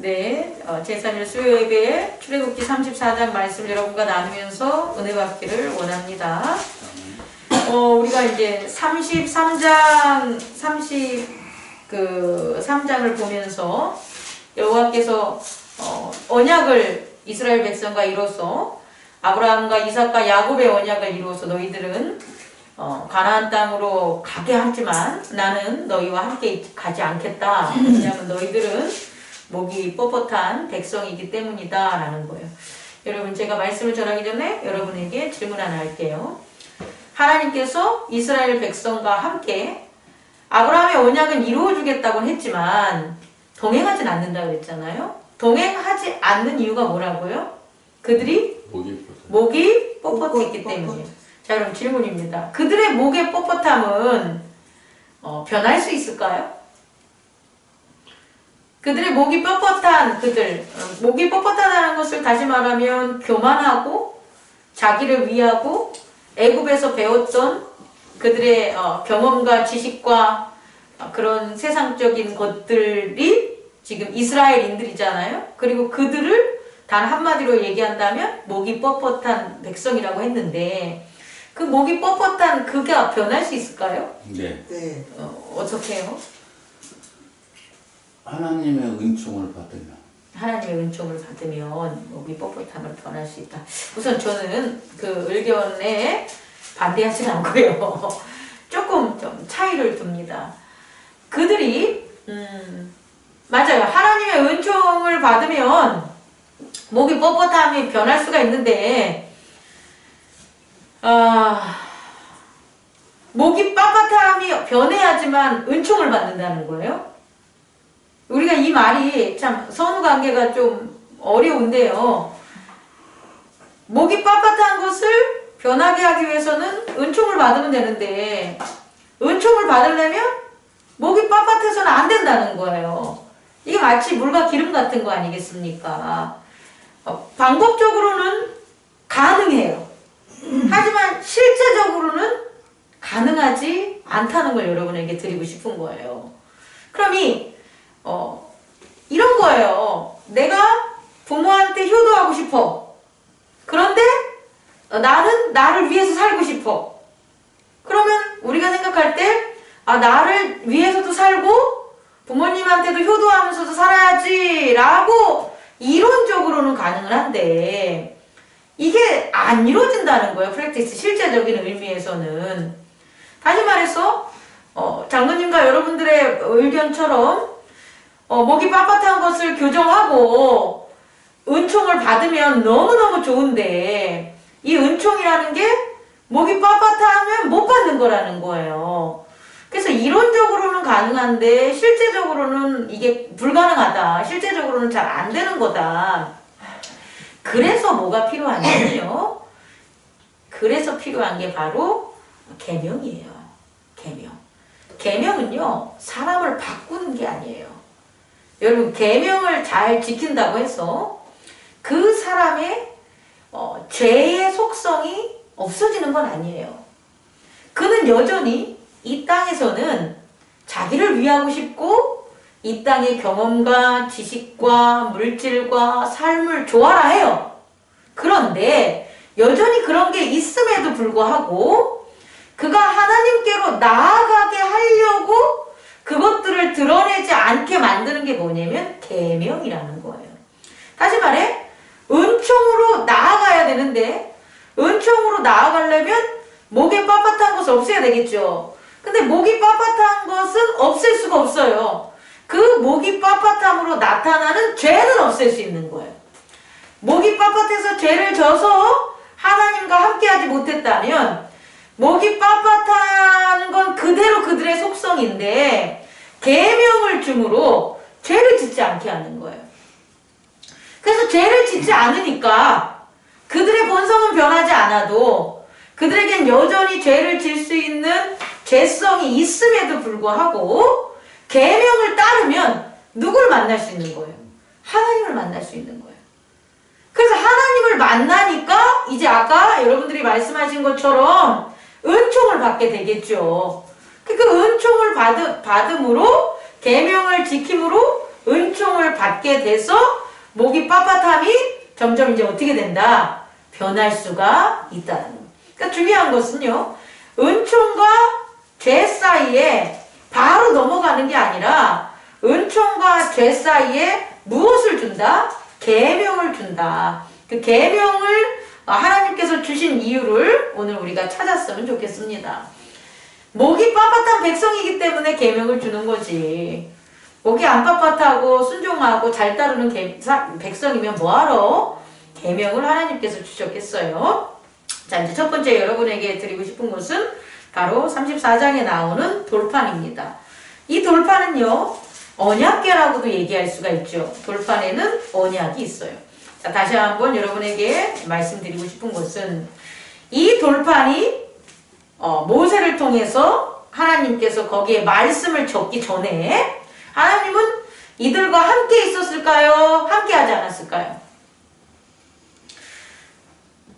네, 제3일 수요예배에 출애굽기 34장 말씀 여러분과 나누면서 은혜 받기를 원합니다. 우리가 이제 33장, 3장을 보면서 여호와께서 언약을 이스라엘 백성과 이뤄서 아브라함과 이삭과 야곱의 언약을 이루어서 너희들은 가나안 땅으로 가게 하지만 나는 너희와 함께 가지 않겠다. 왜냐하면 너희들은 목이 뻣뻣한 백성이기 때문이다 라는 거예요. 여러분, 제가 말씀을 전하기 전에 여러분에게 질문 하나 할게요. 하나님께서 이스라엘 백성과 함께 아브라함의 언약은 이루어주겠다고 했지만 동행하진 않는다고 했잖아요. 동행하지 않는 이유가 뭐라고요? 그들이 목이 뻣뻣했기 때문이에요. 자, 그럼 질문입니다. 그들의 목의 뻣뻣함은 변할 수 있을까요? 그들의 목이 뻣뻣한 목이 뻣뻣하다는 것을 다시 말하면 교만하고 자기를 위하고 애굽에서 배웠던 그들의 경험과 지식과 그런 세상적인 것들이 지금 이스라엘인들이잖아요. 그리고 그들을 단 한마디로 얘기한다면 목이 뻣뻣한 백성이라고 했는데 그 목이 뻣뻣한 그가 변할 수 있을까요? 네. 어떻게 해요? 하나님의 은총을 받으면. 하나님의 은총을 받으면 목이 뻣뻣함을 변할 수 있다. 우선 저는 그 의견에 반대하지는 않고요. 조금 좀 차이를 둡니다. 그들이 맞아요. 하나님의 은총을 받으면 목이 뻣뻣함이 변할 수가 있는데 목이 빳빳함이 변해야지만 은총을 받는다는 거예요. 우리가 이 말이 참 선후관계가 좀 어려운데요. 목이 빳빳한 것을 변하게 하기 위해서는 은총을 받으면 되는데 은총을 받으려면 목이 빳빳해서는 안 된다는 거예요. 이게 마치 물과 기름 같은 거 아니겠습니까? 방법적으로는 가능해요. 하지만 실제적으로는 가능하지 않다는 걸 여러분에게 드리고 싶은 거예요. 그럼 이런 거예요. 내가 부모한테 효도하고 싶어. 그런데 나는 나를 위해서 살고 싶어. 그러면 우리가 생각할 때 나를 위해서도 살고 부모님한테도 효도하면서도 살아야지 라고 이론적으로는 가능은 한데 이게 안 이루어진다는 거예요. 프랙티스 실제적인 의미에서는. 다시 말해서 장로님과 여러분들의 의견처럼 목이 빳빳한 것을 교정하고 은총을 받으면 너무너무 좋은데 이 은총이라는 게 목이 빳빳하면 못 받는 거라는 거예요. 그래서 이론적으로는 가능한데 실제적으로는 이게 불가능하다. 실제적으로는 잘 안 되는 거다. 그래서 뭐가 필요하냐면요. 그래서 필요한 게 바로 계명이에요. 계명. 계명은요. 사람을 바꾸는 게 아니에요. 여러분, 계명을 잘 지킨다고 해서 그 사람의 죄의 속성이 없어지는 건 아니에요. 그는 여전히 이 땅에서는 자기를 위하고 싶고 이 땅의 경험과 지식과 물질과 삶을 좋아라 해요. 그런데 여전히 그런 게 있음에도 불구하고 그가 하나님께로 나아가게 하려고 그것들을 드러내지 않게 만드는 게 뭐냐면 계명이라는 거예요. 다시 말해 은총으로 나아가야 되는데 은총으로 나아가려면 목에 빳빳한 것을 없애야 되겠죠. 근데 목이 빳빳한 것은 없앨 수가 없어요. 그 목이 빳빳함으로 나타나는 죄는 없앨 수 있는 거예요. 목이 빳빳해서 죄를 져서 하나님과 함께하지 못했다면 목이 빳빳한 건 그대로 그들의 속성인데 계명을 줌으로 죄를 짓지 않게 하는 거예요. 그래서 죄를 짓지 않으니까 그들의 본성은 변하지 않아도 그들에겐 여전히 죄를 질 수 있는 죄성이 있음에도 불구하고 계명을 따르면 누구를 만날 수 있는 거예요? 하나님을 만날 수 있는 거예요. 그래서 하나님을 만나니까 이제 아까 여러분들이 말씀하신 것처럼 은총을 받게 되겠죠. 그 은총을 받음으로 계명을 지킴으로 은총을 받게 돼서 목이 빳빳함이 점점 이제 어떻게 된다? 변할 수가 있다는 거예요. 그러니까 중요한 것은요. 은총과 죄 사이에 바로 넘어가는 게 아니라 은총과 죄 사이에 무엇을 준다? 계명을 준다. 그 계명을 하나님께서 주신 이유를 오늘 우리가 찾았으면 좋겠습니다. 목이 빳빳한 백성이기 때문에 계명을 주는 거지. 목이 안 빳빳하고 순종하고 잘 따르는 백성이면 뭐하러 계명을 하나님께서 주셨겠어요? 자, 이제 첫 번째 여러분에게 드리고 싶은 것은 바로 34장에 나오는 돌판입니다. 이 돌판은요, 언약궤라고도 얘기할 수가 있죠. 돌판에는 언약이 있어요. 자, 다시 한번 여러분에게 말씀드리고 싶은 것은 이 돌판이 모세를 통해서 하나님께서 거기에 말씀을 적기 전에 하나님은 이들과 함께 있었을까요? 함께 하지 않았을까요?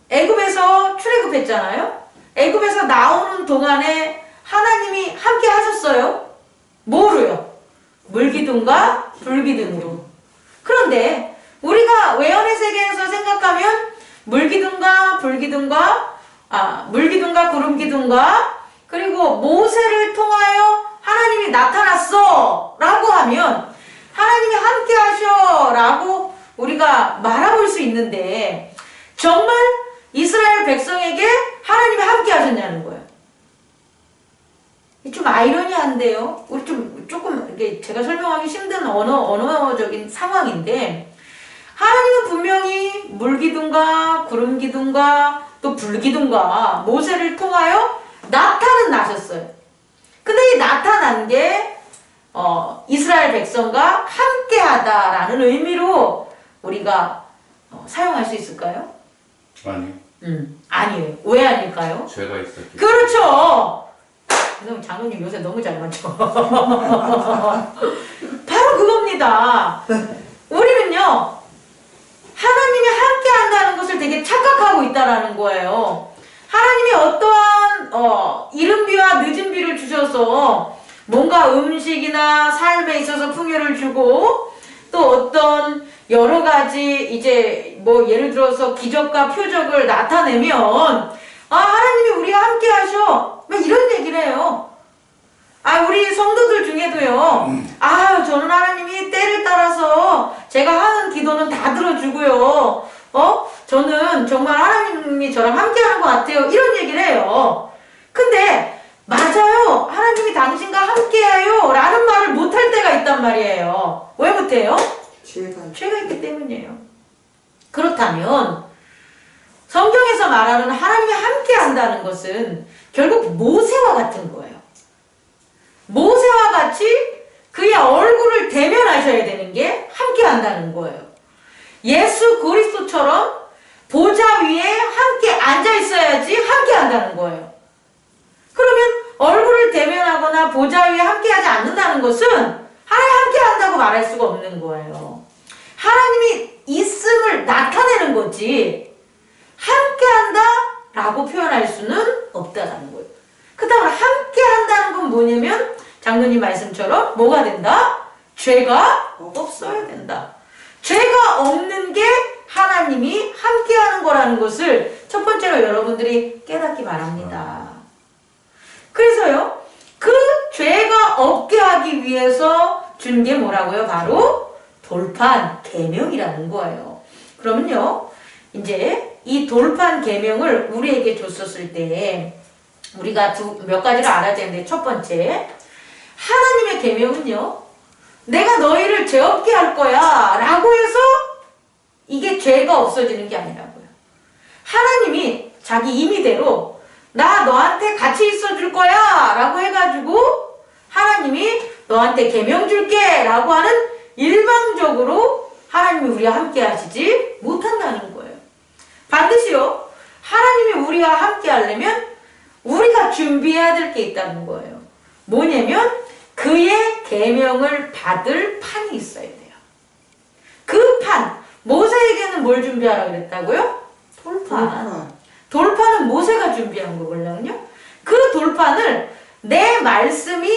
애굽에서 출애굽했잖아요. 애굽에서 나오는 동안에 하나님이 함께 하셨어요. 뭐로요? 물기둥과 불기둥으로. 그런데 우리가 외연의 세계에서 생각하면 물기둥과 불기둥과 물기둥과 구름기둥과 그리고 모세를 통하여 하나님이 나타났어 라고 하면 하나님이 함께 하셔 라고 우리가 말해볼 수 있는데 정말 이스라엘 백성에게 하나님이 함께 하셨냐는 거예요. 좀 아이러니한데요. 우리 조금 이게 제가 설명하기 힘든 언어적인 상황인데 하나님은 분명히 물기둥과 구름기둥과 또 불기둥과 모세를 통하여 나타나셨어요. 근데 이 나타난 게 이스라엘 백성과 함께하다라는 의미로 우리가 사용할 수 있을까요? 아니요. 아니에요. 왜 아닐까요? 죄가 있었기. 그렇죠. 장로님 요새 너무 잘 맞죠. 바로 그겁니다. 우리는요 하나님이 함께 한다는 것을 되게 착각하고 있다라는 거예요. 하나님이 어떠한 이른 비와 늦은 비를 주셔서 뭔가 음식이나 삶에 있어서 풍요를 주고 또 어떤 여러 가지 이제 뭐 예를 들어서 기적과 표적을 나타내면 하나님이 우리와 함께 하셔 막 이런 얘기를 해요. 우리 성도들 중에도요 저는 하나님이 때를 따라서 제가 하는 기도는 다 들어주고요 저는 정말 하나님이 저랑 함께 하는 것 같아요 이런 얘기를 해요. 근데 맞아요 하나님이 당신과 함께해요 라는 말을 못할 때가 있단 말이에요. 왜 못해요? 죄가 있기 때문이에요. 그렇다면 성경에서 말하는 하나님이 함께 한다는 것은 결국 모세와 같은 거예요. 모세와 같이 그의 얼굴을 대면하셔야 되는 게 함께 한다는 거예요. 예수 그리스도처럼 보좌 위에 함께 앉아 있어야지 함께 한다는 거예요. 그러면 얼굴을 대면하거나 보좌 위에 함께 하지 않는다는 것은 하나님 함께 한다고 말할 수가 없는 거예요. 하나님이 있음을 나타내는 거지 함께 한다 라고 표현할 수는 없다라는 거예요. 그 다음에 함께 한다는 건 뭐냐면 장로님 말씀처럼 뭐가 된다? 죄가 없어야 된다. 죄가 없는 게 하나님이 함께 하는 거라는 것을 첫 번째로 여러분들이 깨닫기 바랍니다. 그래서요 그 죄가 없게 하기 위해서 준 게 뭐라고요? 바로 돌판 계명이라는 거예요. 그러면요 이제 이 돌판 계명을 우리에게 줬었을 때 우리가 몇 가지를 알아야 되는데 첫 번째 하나님의 계명은요 내가 너희를 죄 없게 할 거야 라고 해서 이게 죄가 없어지는 게 아니라고요. 하나님이 자기 임의대로 나 너한테 같이 있어 줄 거야 라고 해가지고 하나님이 너한테 계명 줄게 라고 하는 일방적으로 하나님이 우리와 함께 하시지 못한다는 거예요. 반드시요 하나님이 우리와 함께 하려면 우리가 준비해야 될 게 있다는 거예요. 뭐냐면 그의 계명을 받을 판이 있어야 돼요. 그 판, 모세에게는 뭘 준비하라고 그랬다고요? 돌판. 돌판은 모세가 준비한 거거든요. 그 돌판을 내 말씀이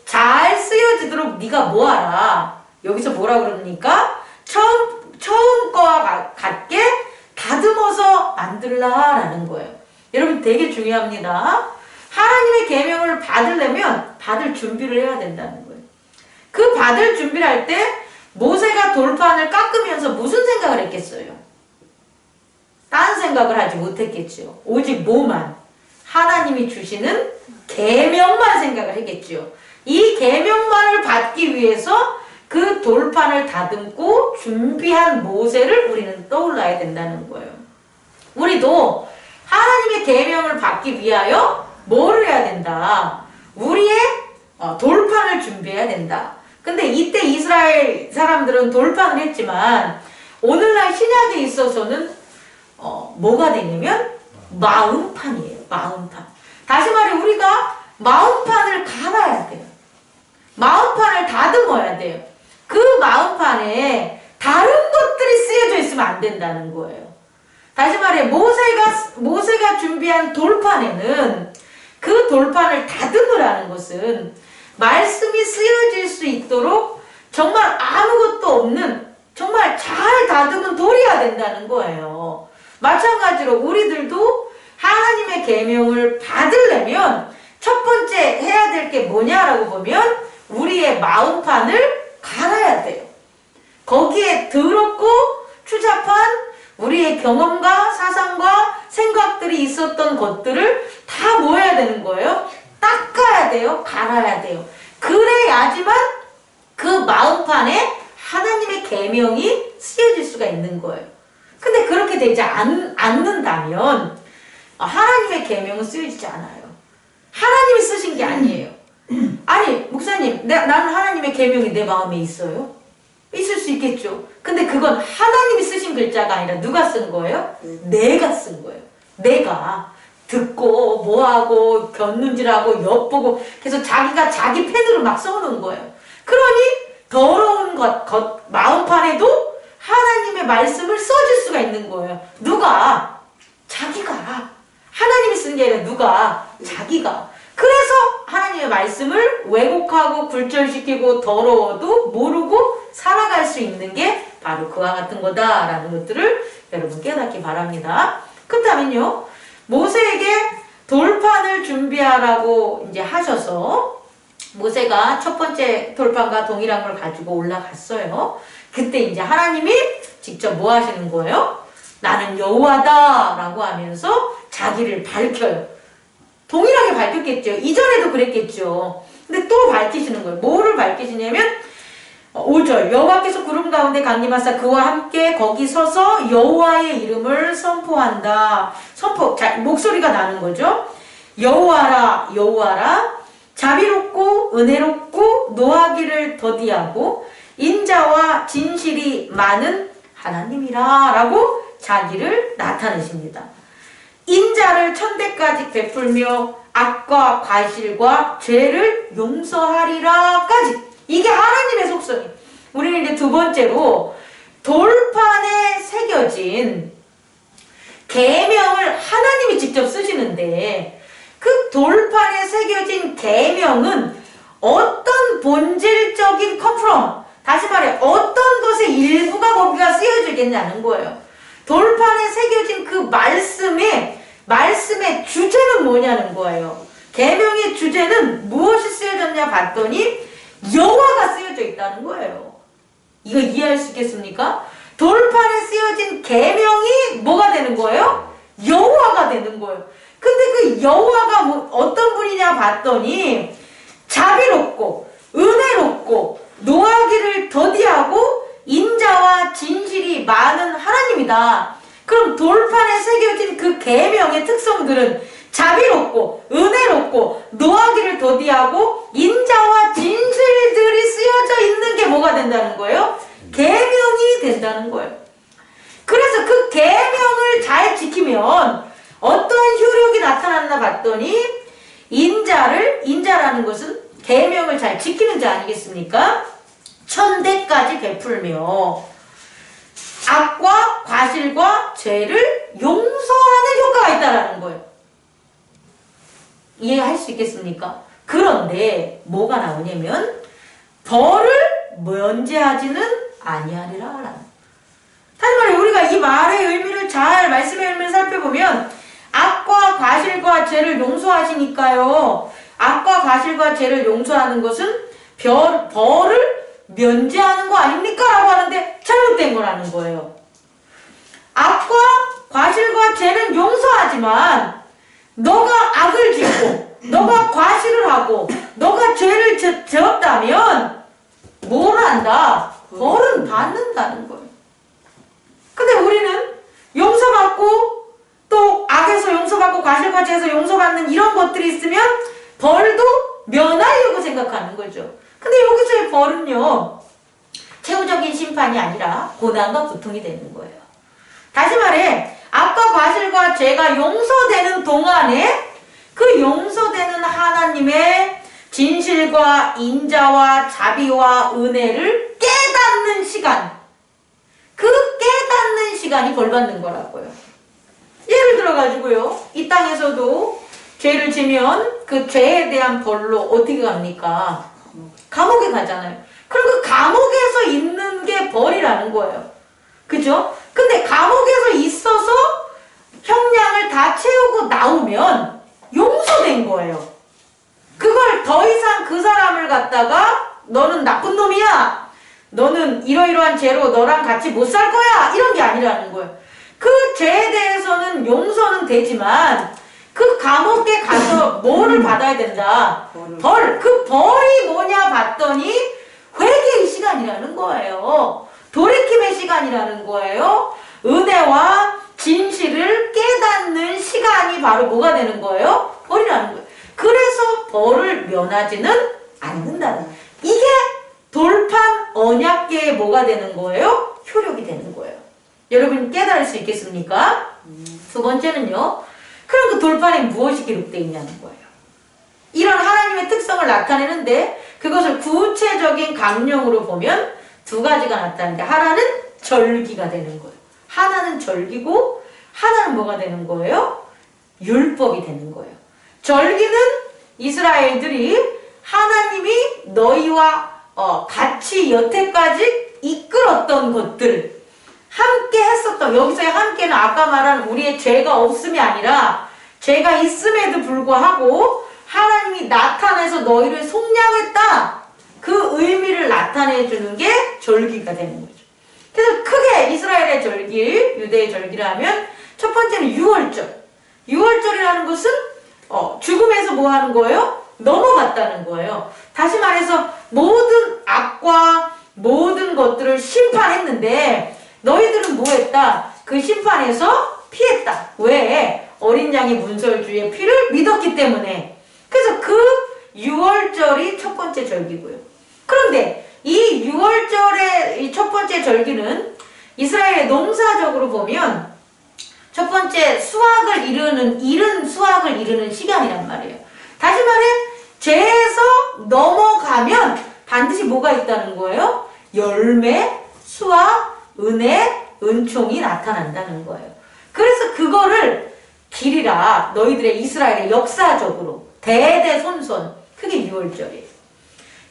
잘 쓰여지도록 네가 뭐하라? 여기서 뭐라 그럽니까? 처음 거와 같게 다듬어서 만들라라는 거예요. 여러분 되게 중요합니다. 하나님의 계명을 받으려면 받을 준비를 해야 된다는 거예요. 그 받을 준비를 할 때 모세가 돌판을 깎으면서 무슨 생각을 했겠어요? 딴 생각을 하지 못했겠죠. 오직 뭐만? 하나님이 주시는 계명만 생각을 했겠죠. 이 계명만을 받기 위해서 그 돌판을 다듬고 준비한 모세를 우리는 떠올라야 된다는 거예요. 우리도 하나님의 계명을 받기 위하여 뭐를 해야 된다? 우리의 돌판을 준비해야 된다. 근데 이때 이스라엘 사람들은 돌판을 했지만 오늘날 신약에 있어서는 뭐가 되냐면 마음판이에요. 마음판. 다시 말해 우리가 마음판을 갈아야 돼요. 마음판을 다듬어야 돼요. 그 마음판에 다른 것들이 쓰여져 있으면 안 된다는 거예요. 다시 말해 모세가 준비한 돌판에는 그 돌판을 다듬으라는 것은 말씀이 쓰여질 수 있도록 정말 아무것도 없는 정말 잘 다듬은 돌이어야 된다는 거예요. 마찬가지로 우리들도 하나님의 계명을 받으려면 첫 번째 해야 될 게 뭐냐라고 보면 우리의 마음판을 갈아야 돼요. 거기에 더럽고 추잡한 우리의 경험과 사상과 생각들이 있었던 것들을 다 뭐 해야 되는 거예요? 닦아야 돼요. 갈아야 돼요. 그래야지만 그 마음판에 하나님의 계명이 쓰여질 수가 있는 거예요. 근데 그렇게 되지 않는다면 하나님의 계명은 쓰여지지 않아요. 하나님이 쓰신 게 아니에요. 아니 목사님 나는 하나님의 계명이 내 마음에 있어요? 있을 수 있겠죠. 근데 그건 하나님이 쓰신 글자가 아니라 누가 쓴 거예요? 내가 쓴 거예요. 내가 듣고 뭐하고 곁눈질하고 엿보고 그래서 자기가 자기 펜으로 막 써놓은 거예요. 그러니 더러운 마음판에도 하나님의 말씀을 써줄 수가 있는 거예요. 누가? 자기가. 하나님이 쓴 게 아니라 누가? 자기가. 그래서 하나님의 말씀을 왜곡하고 굴절시키고 더러워도 모르고 살아갈 수 있는 게 바로 그와 같은 거다라는 것들을 여러분 깨닫기 바랍니다. 그렇다면요, 모세에게 돌판을 준비하라고 이제 하셔서 모세가 첫 번째 돌판과 동일한 걸 가지고 올라갔어요. 그때 이제 하나님이 직접 뭐 하시는 거예요? 나는 여호와다 라고 하면서 자기를 밝혀요. 동일하게 밝혔겠죠. 이전에도 그랬겠죠. 근데 또 밝히시는 거예요. 뭐를 밝히시냐면 5절 여호와께서 구름 가운데 강림하사 그와 함께 거기 서서 여호와의 이름을 선포한다. 목소리가 나는 거죠. 여호와라 여호와라 자비롭고 은혜롭고 노하기를 더디하고 인자와 진실이 많은 하나님이라 라고 자기를 나타내십니다. 인자를 천대까지 베풀며 악과 과실과 죄를 용서하리라까지. 이게 하나님의 속성이에요. 우리는 이제 두 번째로 돌판에 새겨진 계명을 하나님이 직접 쓰시는데 그 돌판에 새겨진 계명은 어떤 본질적인 컨프럼, 다시 말해 어떤 것의 일부가 거기가 쓰여지겠냐는 거예요. 돌판에 새겨진 그 말씀의 주제는 뭐냐는 거예요. 계명의 주제는 무엇이 쓰여졌냐 봤더니 여호와가 쓰여져 있다는 거예요. 이거 이해할 수 있겠습니까? 돌판에 쓰여진 계명이 뭐가 되는 거예요? 여호와가 되는 거예요. 근데 그 여호와가 어떤 분이냐 봤더니 자비롭고 은혜롭고 노하기를 더디하고 인자와 진실이 많은 하나님이다. 그럼 돌판에 새겨진 그 계명의 특성들은 자비롭고 은혜롭고 노하기를 더디하고 인자와 진실들이 쓰여져 있는 게 뭐가 된다는 거예요? 계명이 된다는 거예요. 그래서 그 계명을 잘 지키면 어떠한 효력이 나타났나 봤더니 인자라는 것은 계명을 잘 지키는 자 아니겠습니까? 천대까지 베풀며 악과 과실과 죄를 용서하는 효과가 있다라는 거예요. 이해할 수 있겠습니까? 그런데 뭐가 나오냐면 벌을 면제하지는 아니하리라. 다시 말해 우리가 이 말의 의미를 잘 말씀의 의미를 살펴보면 악과 과실과 죄를 용서하시니까요. 악과 과실과 죄를 용서하는 것은 벌을 면제하는 거 아닙니까? 라고 하는데 잘못된 거라는 거예요. 악과 과실과 죄는 용서하지만 너가 악을 짓고 너가 과실을 하고 너가 죄를 저었다면 뭘 한다? 벌은 받는다는 거예요. 근데 우리는 용서받고 또 악에서 용서받고 과실과 죄에서 용서받는 이런 것들이 있으면 벌도 면하려고 생각하는 거죠. 근데 여기서의 벌은요, 최후적인 심판이 아니라 고난과 고통이 되는 거예요. 다시 말해 악과 과실과 죄가 용서되는 동안에 그 용서되는 하나님의 진실과 인자와 자비와 은혜를 깨닫는 시간, 그 깨닫는 시간이 벌받는 거라고요. 예를 들어가지고요, 이 땅에서도 죄를 지면 그 죄에 대한 벌로 어떻게 갑니까? 감옥에 가잖아요. 그럼 그 감옥에서 있는 게 벌이라는 거예요. 그죠? 근데 감옥에서 있어서 형량을 다 채우고 나오면 용서된 거예요. 그걸 더 이상 그 사람을 갖다가 너는 나쁜 놈이야, 너는 이러이러한 죄로 너랑 같이 못 살 거야, 이런 게 아니라는 거예요. 그 죄에 대해서는 용서는 되지만 그 감옥에 가서 뭐를 받아야 된다? 벌. 그 벌이 뭐냐 봤더니 회개의 시간이라는 거예요. 돌이킴의 시간이라는 거예요. 은혜와 진실을 깨닫는 시간이 바로 뭐가 되는 거예요? 벌이라는 거예요. 그래서 벌을 면하지는 않는다는 거예요. 이게 돌판 언약계의 뭐가 되는 거예요? 효력이 되는 거예요. 여러분 깨달을 수 있겠습니까? 두 번째는요, 그럼 그 돌판에 무엇이 기록되어 있냐는 거예요. 이런 하나님의 특성을 나타내는데 그것을 구체적인 강령으로 보면 두 가지가 나타나는데, 하나는 절기가 되는 거예요. 하나는 절기고 하나는 뭐가 되는 거예요? 율법이 되는 거예요. 절기는 이스라엘들이 하나님이 너희와 같이 여태까지 이끌었던 것들, 함께 했었던, 여기서의 함께는 아까 말한 우리의 죄가 없음이 아니라 죄가 있음에도 불구하고 하나님이 나타내서 너희를 속량했다, 그 의미를 나타내 주는 게 절기가 되는 거죠. 그래서 크게 이스라엘의 절기, 유대의 절기를 하면 첫 번째는 유월절. 유월절이라는 것은 죽음에서 뭐 하는 거예요? 넘어갔다는 거예요. 다시 말해서 모든 악과 모든 것들을 심판했는데 너희들은 뭐 했다? 그 심판에서 피했다. 왜? 어린 양의 문설주의 피를 믿었기 때문에. 그래서 그 유월절이 첫 번째 절기고요. 그런데 이 유월절의 이 첫 번째 절기는 이스라엘의 농사적으로 보면 첫 번째 수확을 이른 수확을 이루는 시간이란 말이에요. 다시 말해 죄에서 넘어가면 반드시 뭐가 있다는 거예요? 열매, 수확, 은혜, 은총이 나타난다는 거예요. 그래서 그거를 기리라, 너희들의 이스라엘의 역사적으로 대대손손, 그게 유월절이에요.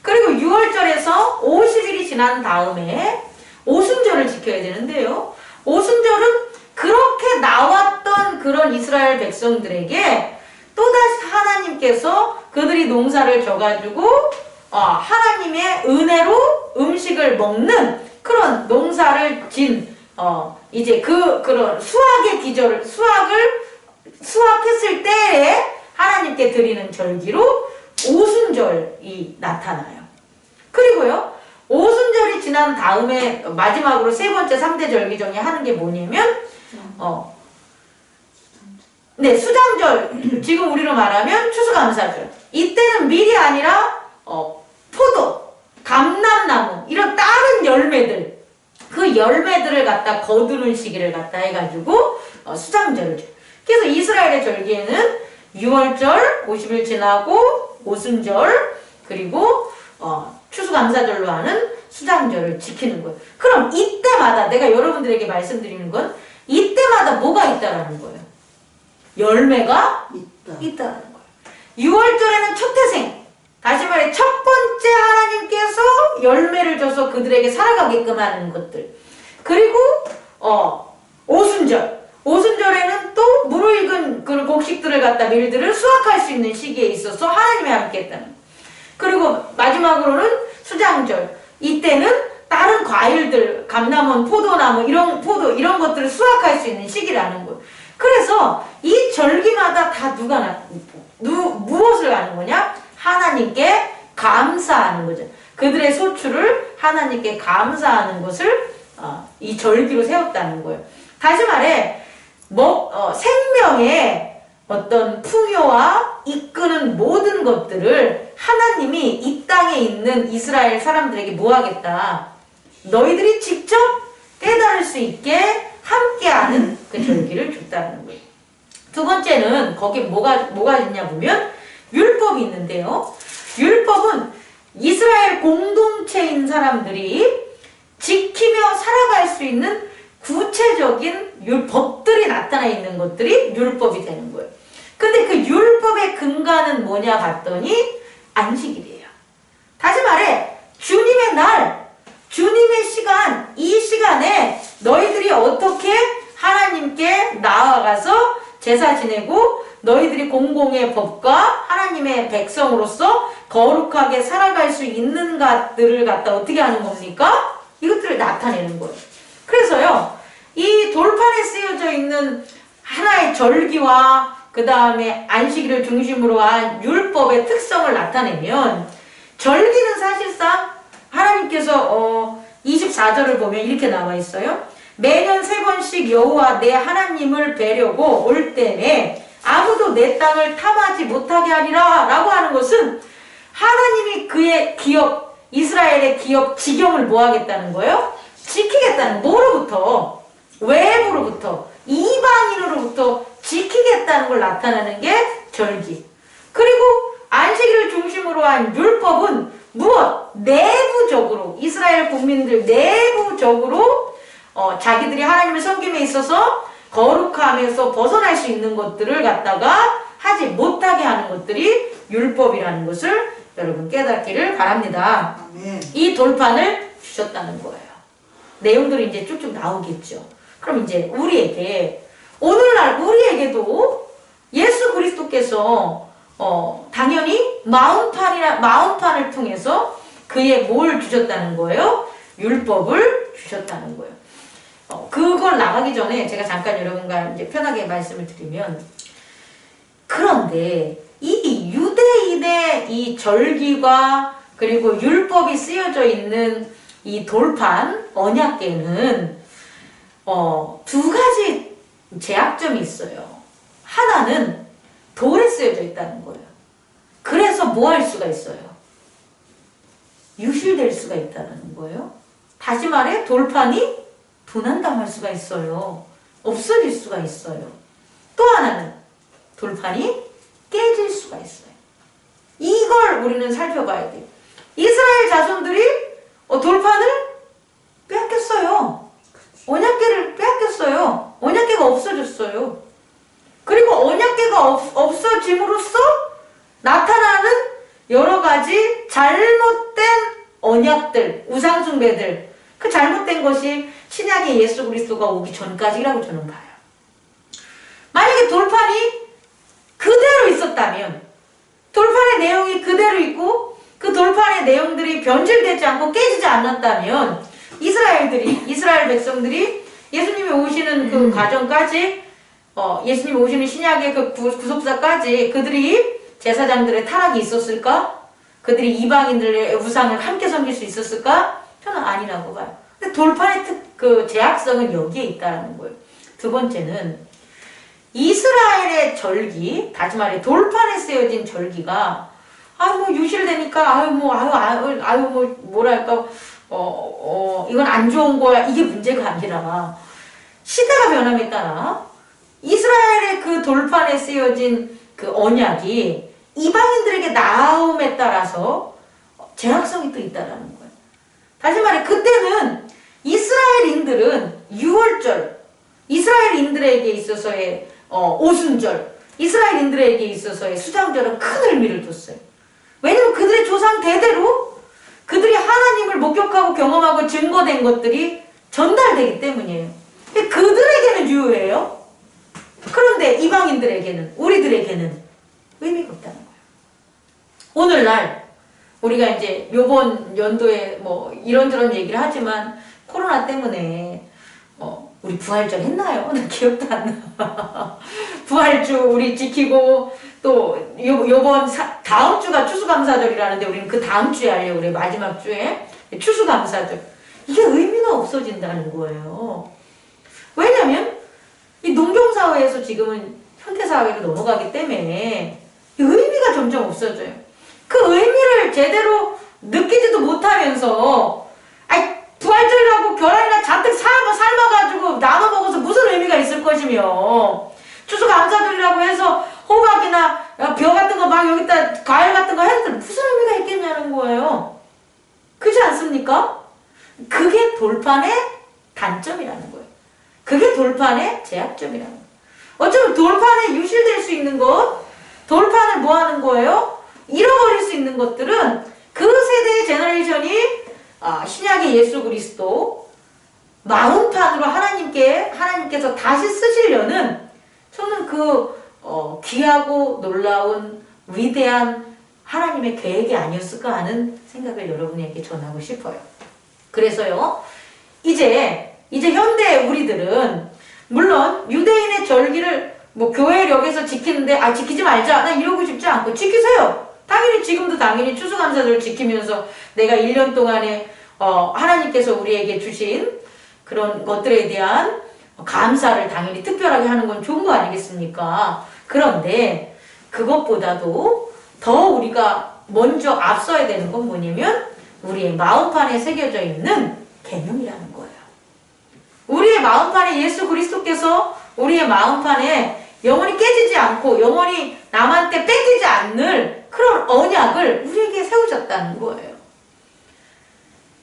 그리고 6월절에서 50일이 지난 다음에 오순절을 지켜야 되는데요. 오순절은 그렇게 나왔던 그런 이스라엘 백성들에게 또다시 하나님께서 그들이 농사를 져가지고 하나님의 은혜로 음식을 먹는 그런 농사를 진 이제 그런 수확의 기절을 수확했을 때에 하나님께 드리는 절기로 오순절이 나타나요. 그리고요, 오순절이 지난 다음에 마지막으로 세 번째 3대 절기 중에 하는 게 뭐냐면 수장절, 지금 우리로 말하면 추수감사절. 이때는 밀이 아니라 포도, 감람나무, 이런 다른 열매들, 그 열매들을 갖다 거두는 시기를 갖다 해가지고 수장절을 줘요. 그래서 이스라엘의 절기에는 6월절 50일 지나고 오순절, 그리고 추수감사절로 하는 수장절을 지키는 거예요. 그럼 이때마다 내가 여러분들에게 말씀드리는 건 이때마다 뭐가 있다라는 거예요? 열매가 있다라는 거예요. 6월절에는 초태생, 다시 말해 첫 번째 하나님께서 열매를 줘서 그들에게 살아가게끔 하는 것들. 그리고 오순절에는 또 무르익은 그 곡식들을 갖다 밀들을 수확할 수 있는 시기에 있어서 하나님이 함께 했다는. 그리고 마지막으로는 수장절. 이때는 다른 과일들, 감나무, 포도나무, 이런 것들을 수확할 수 있는 시기라는 거예요. 그래서 이 절기마다 다 무엇을 하는 거냐? 하나님께 감사하는 거죠. 그들의 소출을 하나님께 감사하는 것을 이 절기로 세웠다는 거예요. 다시 말해, 생명의 어떤 풍요와 이끄는 모든 것들을 하나님이 이 땅에 있는 이스라엘 사람들에게 뭐 하겠다? 너희들이 직접 깨달을 수 있게 함께하는 그 절기를 줬다는 거예요. 두 번째는 거기에 뭐가 있냐 보면 율법이 있는데요. 율법은 이스라엘 공동체인 사람들이 지키며 살아갈 수 있는 구체적인 법들이 나타나 있는 것들이 율법이 되는 거예요. 근데 그 율법의 근간은 뭐냐 봤더니 안식일이에요. 다시 말해 주님의 날, 주님의 시간, 이 시간에 너희들이 어떻게 하나님께 나아가서 제사 지내고 너희들이 공공의 법과 하나님의 백성으로서 거룩하게 살아갈 수 있는 것들을 갖다 어떻게 하는 겁니까? 이것들을 나타내는 거예요. 그래서요, 이 돌판에 쓰여져 있는 하나의 절기와 그 다음에 안식일을 중심으로 한 율법의 특성을 나타내면, 절기는 사실상 하나님께서 24절을 보면 이렇게 나와 있어요. 매년 3번씩 여호와 내 하나님을 뵈려고 올 때에 아무도 내 땅을 탐하지 못하게 하리라 라고 하는 것은 하나님이 그의 기업, 이스라엘의 기업 지경을 뭐 하겠다는 거예요? 지키겠다는, 뭐로부터? 외부로부터, 이방인으로부터 지키겠다는 걸 나타내는 게 절기. 그리고 안식일을 중심으로 한 율법은 무엇? 내부적으로, 이스라엘 국민들 내부적으로 자기들이 하나님을 섬김에 있어서 거룩함에서 벗어날 수 있는 것들을 갖다가 하지 못하게 하는 것들이 율법이라는 것을 여러분 깨닫기를 바랍니다. 아멘. 이 돌판을 주셨다는 거예요. 내용들이 이제 쭉쭉 나오겠죠. 그럼 이제 우리에게, 오늘날 우리에게도 예수 그리스도께서 당연히 마음판을 통해서 그의 뭘 주셨다는 거예요? 율법을 주셨다는 거예요. 그걸 나가기 전에 제가 잠깐 여러분과 이제 편하게 말씀을 드리면, 그런데 이 유대인의 이 절기가 그리고 율법이 쓰여져 있는 이 돌판 언약궤는 두 가지 제약점이 있어요. 하나는 돌에 쓰여져 있다는 거예요. 그래서 뭐 할 수가 있어요? 유실될 수가 있다는 거예요. 다시 말해 돌판이 분한당할 수가 있어요. 없어질 수가 있어요. 또 하나는 돌판이 깨질 수가 있어요. 이걸 우리는 살펴봐야 돼요. 이스라엘 자손들이 돌판을 빼앗겼어요. 언약궤를 빼앗겼어요. 언약궤가 없어졌어요. 그리고 언약궤가 없어짐으로써 나타나는 여러 가지 잘못된 언약들, 우상숭배들, 그 잘못된 것이 신약의 예수 그리스도가 오기 전까지라고 저는 봐요. 만약에 돌판이 그대로 있었다면, 돌판의 내용이 그대로 있고 그 돌판의 내용들이 변질되지 않고 깨지지 않았다면, 이스라엘 백성들이 예수님이 오시는 그 과정까지, 예수님이 오시는 신약의 그 구속사까지 그들이 제사장들의 타락이 있었을까? 그들이 이방인들의 우상을 함께 섬길 수 있었을까? 저는 아니라고 봐요. 근데 돌판의 그 제약성은 여기에 있다는 거예요. 두 번째는 이스라엘의 절기, 다시 말해 돌판에 쓰여진 절기가 유실되니까 뭐랄까 이건 안 좋은 거야, 이게 문제가 아니라 시대가 변함에 따라 이스라엘의 그 돌판에 쓰여진 그 언약이 이방인들에게 나옴에 따라서 제약성이 또 있다라는 거예요. 다시 말해 그때는 이스라엘인들은 유월절, 이스라엘인들에게 있어서의 오순절, 이스라엘인들에게 있어서의 수장절은 큰 의미를 뒀어요. 왜냐면 그들의 조상 대대로 그들이 하나님을 목격하고 경험하고 증거된 것들이 전달되기 때문이에요. 근데 그들에게는 유효해요. 그런데 이방인들에게는, 우리들에게는 의미가 없다는 거예요. 오늘날 우리가 이제 요번 연도에 뭐 이런저런 얘기를 하지만 코로나 때문에 우리 부활절 했나요? 나 기억도 안 나. 부활주 우리 지키고 또 요번 다음 주가 추수감사절이라는데 우리는 그 다음 주에 하려고 그래. 마지막 주에 추수감사절. 이게 의미가 없어진다는 거예요. 왜냐면 이 농경사회에서 지금은 현대사회로 넘어가기 때문에 이 의미가 점점 없어져요. 그 의미를 제대로 느끼지도 못하면서 부활절이라고 계란이나 잔뜩 삶아가지고 나눠 먹어서 무슨 의미가 있을 것이며 추수감사절이라고 해서 호박이나 벼 같은 거 막 여기다 과일 같은 거 해도 무슨 의미가 있겠냐는 거예요. 그렇지 않습니까? 그게 돌판의 단점이라는 거예요. 그게 돌판의 제약점이라는 거예요. 어쩌면 돌판에 유실될 수 있는 것, 돌판을 뭐 하는 거예요? 잃어버릴 수 있는 것들은 그 세대의 제너레이션이 신약의 예수 그리스도 마음판으로 하나님께서 다시 쓰시려는 저는 귀하고 놀라운 위대한 하나님의 계획이 아니었을까 하는 생각을 여러분에게 전하고 싶어요. 그래서요, 이제 현대 우리들은 물론 유대인의 절기를 뭐 교회력에서 지키는데 지키지 말자 나 이러고 싶지 않고 지키세요. 당연히 지금도 당연히 추수감사절 지키면서 내가 1년 동안에 하나님께서 우리에게 주신 그런 것들에 대한 감사를 당연히 특별하게 하는 건 좋은 거 아니겠습니까? 그런데 그것보다도 더 우리가 먼저 앞서야 되는 건 뭐냐면 우리의 마음판에 새겨져 있는 계명이라는 거예요. 우리의 마음판에 예수 그리스도께서 우리의 마음판에 영원히 깨지지 않고 영원히 남한테 뺏기지 않는 그런 언약을 우리에게 세우셨다는 거예요.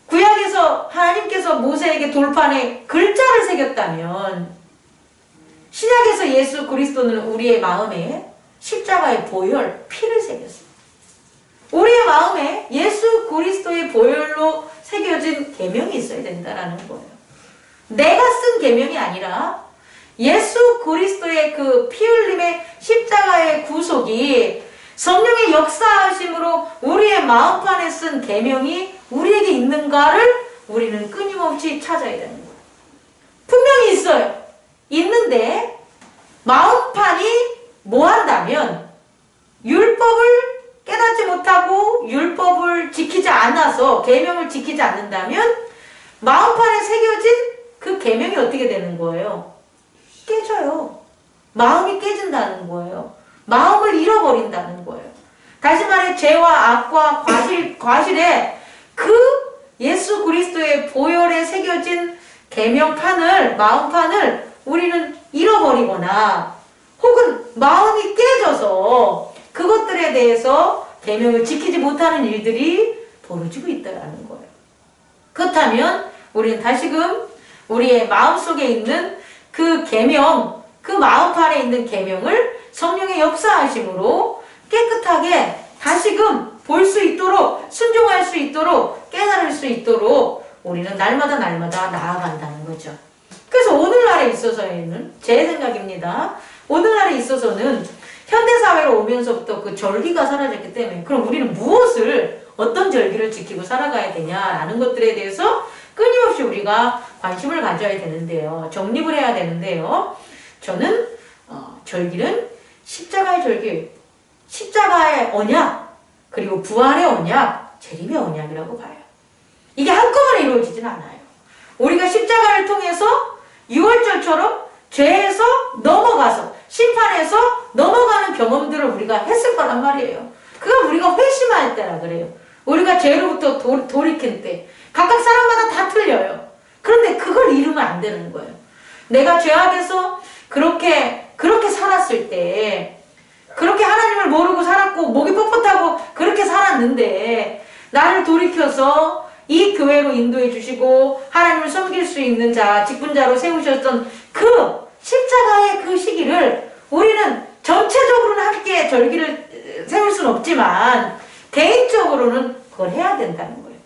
구약에서 하나님께서 모세에게 돌판에 글자를 새겼다면 신약에서 예수 그리스도는 우리의 마음에 십자가의 보혈, 피를 새겼어요. 우리의 마음에 예수 그리스도의 보혈로 새겨진 계명이 있어야 된다는 거예요. 내가 쓴 계명이 아니라 예수 그리스도의 그 피 흘림의 십자가의 구속이 성령의 역사하심으로 우리의 마음판에 쓴 계명이 우리에게 있는가를 우리는 끊임없이 찾아야 되는 거예요. 분명히 있어요. 있는데 마음판이 뭐 한다면 율법을 깨닫지 못하고 율법을 지키지 않아서 계명을 지키지 않는다면 마음판에 새겨진 그 계명이 어떻게 되는 거예요? 깨져요. 마음이 깨진다는 거예요. 마음을 잃어버린다는 거예요. 다시 말해 죄와 악과 과실에 그 예수 그리스도의 보혈에 새겨진 계명판을 마음판을 우리는 잃어버리거나 혹은 마음이 깨져서 그것들에 대해서 계명을 지키지 못하는 일들이 벌어지고 있다는 거예요. 그렇다면 우리는 다시금 우리의 마음속에 있는 그 계명, 그 마음판에 있는 계명을 성령의 역사하심으로 깨끗하게 다시금 볼 수 있도록 순종할 수 있도록 깨달을 수 있도록 우리는 날마다 나아간다는 거죠. 그래서 오늘날에 있어서는 제 생각입니다. 오늘날에 있어서는 현대사회로 오면서부터 그 절기가 사라졌기 때문에 그럼 우리는 어떤 절기를 지키고 살아가야 되냐라는 것들에 대해서 끊임없이 우리가 관심을 가져야 되는데요. 정립을 해야 되는데요. 저는 절기는 십자가의 절기, 십자가의 언약, 그리고 부활의 언약, 재림의 언약이라고 봐요. 이게 한꺼번에 이루어지진 않아요. 우리가 십자가를 통해서 6월절처럼 죄에서 넘어가서 심판에서 넘어가는 경험들을 우리가 했을 거란 말이에요. 그건 우리가 회심할 때라 그래요. 우리가 죄로부터 돌이킬 때 각각 사람마다 다 틀려요. 그런데 그걸 잃으면 안 되는 거예요. 내가 죄악에서 그렇게 살았을 때 그렇게 하나님을 모르고 살았고 목이 뻣뻣하고 그렇게 살았는데 나를 돌이켜서 이 교회로 인도해 주시고 하나님을 섬길 수 있는 자, 직분자로 세우셨던 그 십자가의 그 시기를 우리는 전체적으로는 함께 절기를 세울 수는 없지만 개인적으로는 그걸 해야 된다는 거예요.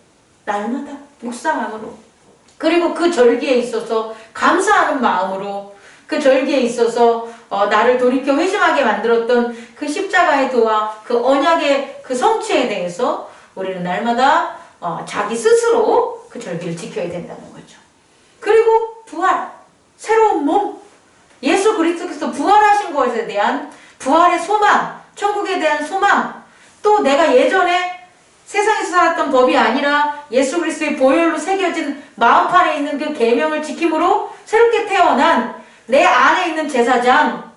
날마다 묵상함으로. 그리고 그 절기에 있어서 감사하는 마음으로, 그 절기에 있어서 나를 돌이켜 회심하게 만들었던 그 십자가의 도와 그 언약의 그 성취에 대해서 우리는 날마다 자기 스스로 그 절기를 지켜야 된다는 거죠. 그리고 부활, 새로운 몸, 예수 그리스도께서 부활하신 것에 대한 부활의 소망, 천국에 대한 소망, 또 내가 예전에 세상에서 살았던 법이 아니라 예수 그리스도의 보혈로 새겨진 마음판에 있는 그 계명을 지킴으로 새롭게 태어난 내 안에 있는 제사장,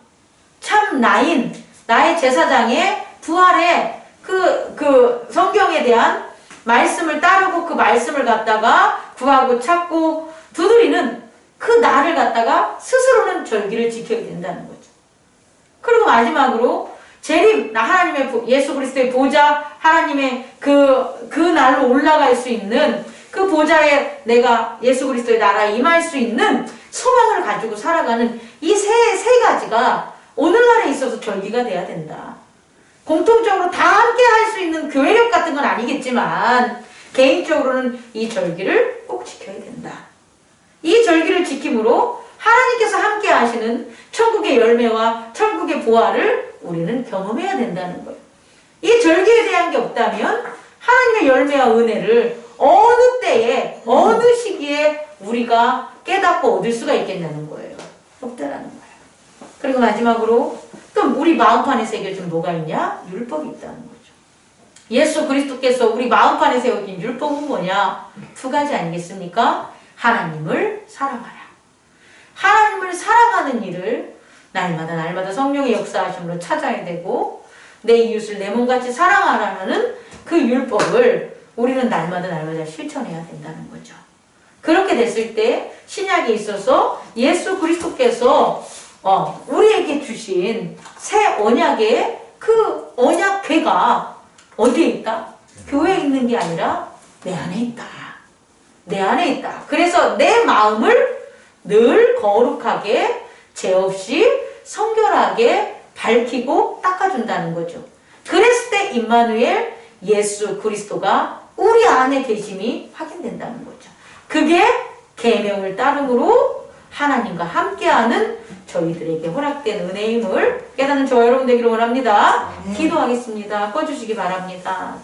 참 나인, 나의 제사장의 부활의 그 성경에 대한 말씀을 따르고 그 말씀을 갖다가 구하고 찾고 두드리는 그 나를 갖다가 스스로는 절기를 지켜야 된다는 거죠. 그리고 마지막으로 재림, 하나님의 예수 그리스도의 보좌, 하나님의 그 날로 올라갈 수 있는 그 보좌에 내가 예수 그리스도의 나라에 임할 수 있는 소망을 가지고 살아가는 이 세 가지가 오늘날에 있어서 절기가 돼야 된다. 공통적으로 다 함께 할 수 있는 교회력 같은 건 아니겠지만 개인적으로는 이 절기를 꼭 지켜야 된다. 이 절기를 지킴으로 하나님께서 함께 하시는 천국의 열매와 천국의 보화를 우리는 경험해야 된다는 거예요. 이 절기에 대한 게 없다면 하나님의 열매와 은혜를 어느 때에 어느 시기에 우리가 깨닫고 얻을 수가 있겠냐는 거예요. 없다라는 거예요. 그리고 마지막으로 또 우리 마음판에 새겨진 뭐가 있냐? 율법이 있다는 거죠. 예수 그리스도께서 우리 마음판에 새겨진 율법은 뭐냐? 두 가지 아니겠습니까? 하나님을 사랑하라. 하나님을 사랑하는 일을 날마다 성령의 역사하심으로 찾아야 되고, 내 이웃을 내 몸같이 사랑하라는 그 율법을 우리는 날마다 실천해야 된다는 거죠. 그렇게 됐을 때 신약에 있어서 예수 그리스도께서 우리에게 주신 새 언약의 그 언약궤가 어디에 있다? 교회에 있는 게 아니라 내 안에 있다. 내 안에 있다. 그래서 내 마음을 늘 거룩하게, 죄 없이 성결하게 밝히고 닦아준다는 거죠. 그랬을 때 임마누엘 예수 그리스도가 우리 안에 계심이 확인된다는 거죠. 그게 계명을 따름으로 하나님과 함께하는 저희들에게 허락된 은혜임을 깨닫는 저와 여러분 되기를 원합니다. 기도하겠습니다. 꺼주시기 바랍니다.